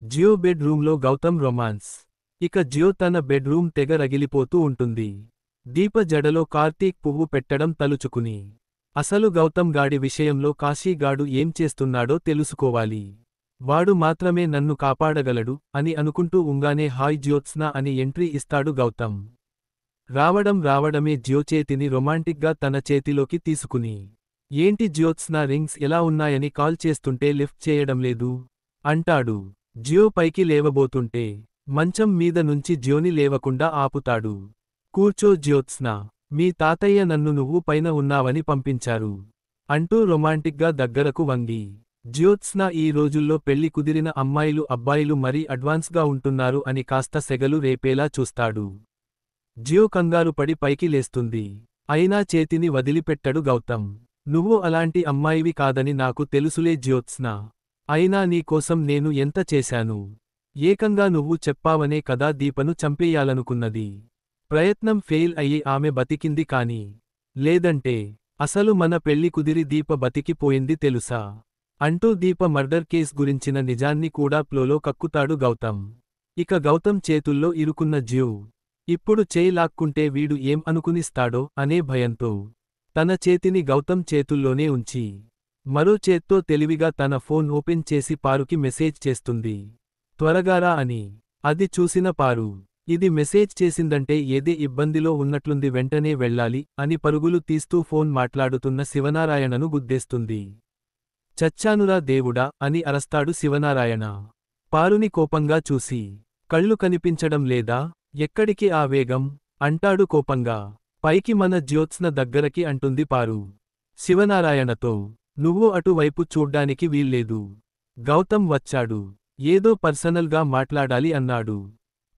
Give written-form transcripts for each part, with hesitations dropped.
Jio bed రూమ్లో Gautam romance. ఇక జియో తన బెడ్ రూమ్ తెగ రగిలిపోతూ ఉంటుంది. దీప జడలో కార్తీక్ పువ్వు పెట్టడం తలుచుకుని. అసలు గౌతమ్ గాడి విషయంలో కాశీగాడు ఏం చేస్తున్నాడో తెలుసుకోవాలి. వాడు మాత్రమే నన్ను కాపాడగలడు అని అనుకుంటూ ఉంగానే హాయ్ జ్యోత్స్న అని ఎంట్రీ ఇస్తాడు గౌతమ్. రావడమే జియో చేతిని రొమాంటిక్గా తన చేతిలోకి తీసుకుని. ఏంటి జ్యోత్స్న రింగ్స్ ఎలా ఉన్నాయని కాల్ చేస్తుంటే లిఫ్ట్ చేయడం లేదు అంటాడు. జియో పైకి లేవబోతుంటే మంచం మీద నుంచి జియోని లేవకుండా ఆపుతాడు. కూర్చో జ్యోత్స్న, మీ తాతయ్య నన్ను నువ్వు పైన ఉన్నావని పంపించారు అంటూ రొమాంటిక్గా దగ్గరకు వంగి. జ్యోత్స్న ఈ రోజుల్లో పెళ్లి కుదిరిన అమ్మాయిలు అబ్బాయిలు మరీ అడ్వాన్స్గా ఉంటున్నారు అని కాస్త సెగలు రేపేలా చూస్తాడు. జియో కంగారుపడి పైకి లేస్తుంది. అయినా చేతిని వదిలిపెట్టడు గౌతమ్. నువ్వు అలాంటి అమ్మాయివి కాదని నాకు తెలుసులే జ్యోత్స్న. అయినా నీ కోసం నేను ఎంత చేశాను. ఏకంగా నువ్వు చెప్పావనే కదా దీపను చంపేయాలనుకున్నది. ప్రయత్నం ఫెయిల్ అయ్యి ఆమె బతికింది కాని. లేదంటే అసలు మన పెళ్లి కుదిరి దీప బతికిపోయింది తెలుసా అంటూ దీప మర్డర్ కేస్ గురించిన నిజాన్ని కూడా ప్లోలో కక్కుతాడు గౌతమ్. ఇక గౌతమ్ చేతుల్లో ఇరుకున్న జియో ఇప్పుడు చేయి లాక్కుంటే వీడు ఏం అనుకునిస్తాడో అనే భయంతో తన చేతిని గౌతమ్ చేతుల్లోనే ఉంచి మరో చేత్తో తెలివిగా తన ఫోన్ ఓపెన్ చేసి పారుకి మెసేజ్ చేస్తుంది. త్వరగారా అని. అది చూసిన పారు ఇది మెసేజ్ చేసిందంటే ఏదే ఇబ్బందిలో ఉన్నట్లుంది, వెంటనే వెళ్ళాలి అని పరుగులు తీస్తూ ఫోన్ మాట్లాడుతున్న శివనారాయణను గుద్దేస్తుంది. చచ్చానురా దేవుడా అని అరస్తాడు శివనారాయణ. పారుని కోపంగా చూసి కళ్ళు కనిపించడం లేదా, ఎక్కడికి ఆ వేగం అంటాడు కోపంగా. పైకి మన జ్యోత్స్న దగ్గరకి అంటుంది పారు. శివనారాయణతో నువ్వు అటు వైపు చూడ్డానికి వీల్లేదు. గౌతమ్ వచ్చాడు. ఏదో పర్సనల్గా మాట్లాడాలి అన్నాడు.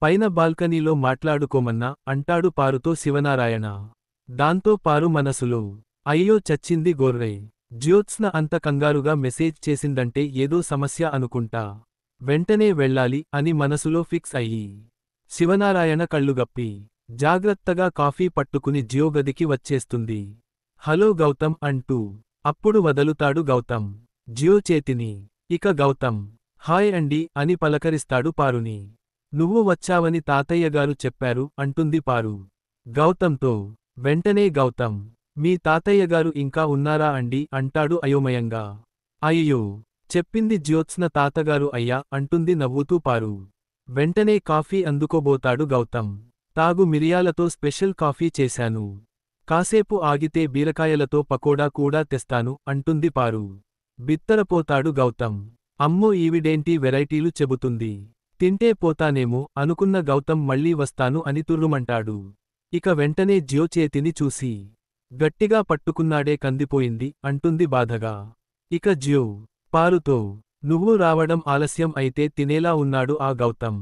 పైన బాల్కనీలో మాట్లాడుకోమన్నా అంటాడు పారుతో శివనారాయణ. దాంతో పారు మనసులో అయ్యో చచ్చింది గొర్రె. జ్యోత్స్న అంత కంగారుగా మెసేజ్ చేసిందంటే ఏదో సమస్య అనుకుంటా. వెంటనే వెళ్ళాలి అని మనసులో ఫిక్స్ అయ్యి శివనారాయణ కళ్ళుగప్పి జాగ్రత్తగా కాఫీ పట్టుకుని జియో గదికి వచ్చేస్తుంది. హలో గౌతమ్ అంటూ అప్పుడు వదలుతాడు గౌతమ్ జియో చేతిని. ఇక గౌతమ్ హాయ్ అండి అని పలకరిస్తాడు పారుని. నువ్వు వచ్చావని తాతయ్యగారు చెప్పారు అంటుంది పారు గౌతమ్తో. వెంటనే గౌతమ్ మీ తాతయ్యగారు ఇంకా ఉన్నారా అండి అంటాడు అయోమయంగా. అయ్యో చెప్పింది జ్యోత్స్న తాతగారు అయ్యా అంటుంది నవ్వుతూ పారు. వెంటనే కాఫీ అందుకోబోతాడు గౌతమ్. తాగు, మిరియాలతో స్పెషల్ కాఫీ చేశాను. కాసేపు ఆగితే బీరకాయలతో పకోడా కూడా తెస్తాను అంటుంది పారు. బిత్తరపోతాడు గౌతమ్. అమ్మో ఈవిడేంటి వెరైటీలు చెబుతుంది. తింటే పోతానేమో అనుకున్న గౌతమ్ మళ్ళీ వస్తాను అని తుర్రుమంటాడు. ఇక వెంటనే జియో చేతిని చూసి గట్టిగా పట్టుకున్నాడే కందిపోయింది అంటుంది బాధగా. ఇక జియో పారుతో నువ్వు రావడం ఆలస్యం అయితే తినేలా ఉన్నాడు ఆ గౌతమ్.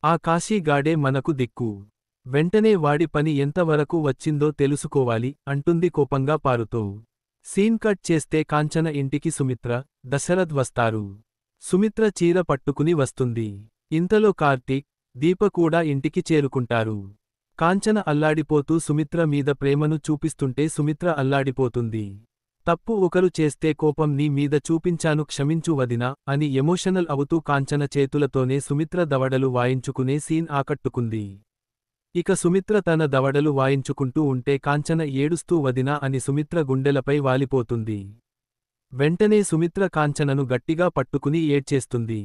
ఆ కాశీగాడే మనకు దిక్కు. వెంటనే వాడి పని ఎంతవరకు వచ్చిందో తెలుసుకోవాలి అంటుంది కోపంగా పారుతో. సీన్ కట్ చేస్తే కాంచన ఇంటికి సుమిత్ర, దశరథ్ వస్తారు. సుమిత్ర చీర పట్టుకుని వస్తుంది. ఇంతలో కార్తీక్, దీప కూడా ఇంటికి చేరుకుంటారు. కాంచన అల్లాడిపోతూ సుమిత్ర మీద ప్రేమను చూపిస్తుంటే సుమిత్ర అల్లాడిపోతుంది. తప్పు ఒకరు చేస్తే కోపం నీ మీద చూపించాను క్షమించు వదినా అని ఎమోషనల్ అవుతూ కాంచన చేతులతోనే సుమిత్ర దవడలు వాయించుకునే సీన్ ఆకట్టుకుంది. ఇక సుమిత్ర తన దవడలు వాయించుకుంటూ ఉంటే కాంచన ఏడుస్తూ వదినా అని సుమిత్ర గుండెలపై వాలిపోతుంది. వెంటనే సుమిత్ర కాంచనను గట్టిగా పట్టుకుని ఏడ్చేస్తుంది.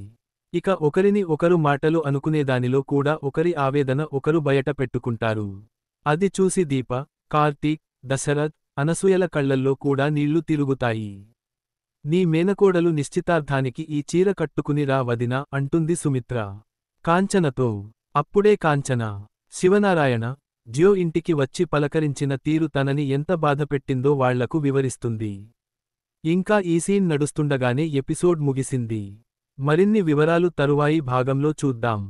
ఇక ఒకరిని ఒకరు మాటలు అనుకునేదానిలో కూడా ఒకరి ఆవేదన ఒకరు బయట పెట్టుకుంటారు. అది చూసి దీప, కార్తీక్, దశరథ్, అనసూయల కళ్లల్లో కూడా నీళ్లు తిరుగుతాయి. నీ మేనకోడలు నిశ్చితార్థానికి ఈ చీర కట్టుకుని రా వదినా అంటుంది సుమిత్ర కాంచనతో. అప్పుడే కాంచన, శివనారాయణ, జియో ఇంటికి వచ్చి పలకరించిన తీరు తనని ఎంత బాధపెట్టిందో వాళ్లకు వివరిస్తుంది. ఇంకా ఈ సీన్ నడుస్తుండగానే ఎపిసోడ్ ముగిసింది. మరిన్ని వివరాలు తరువాయి భాగంలో చూద్దాం.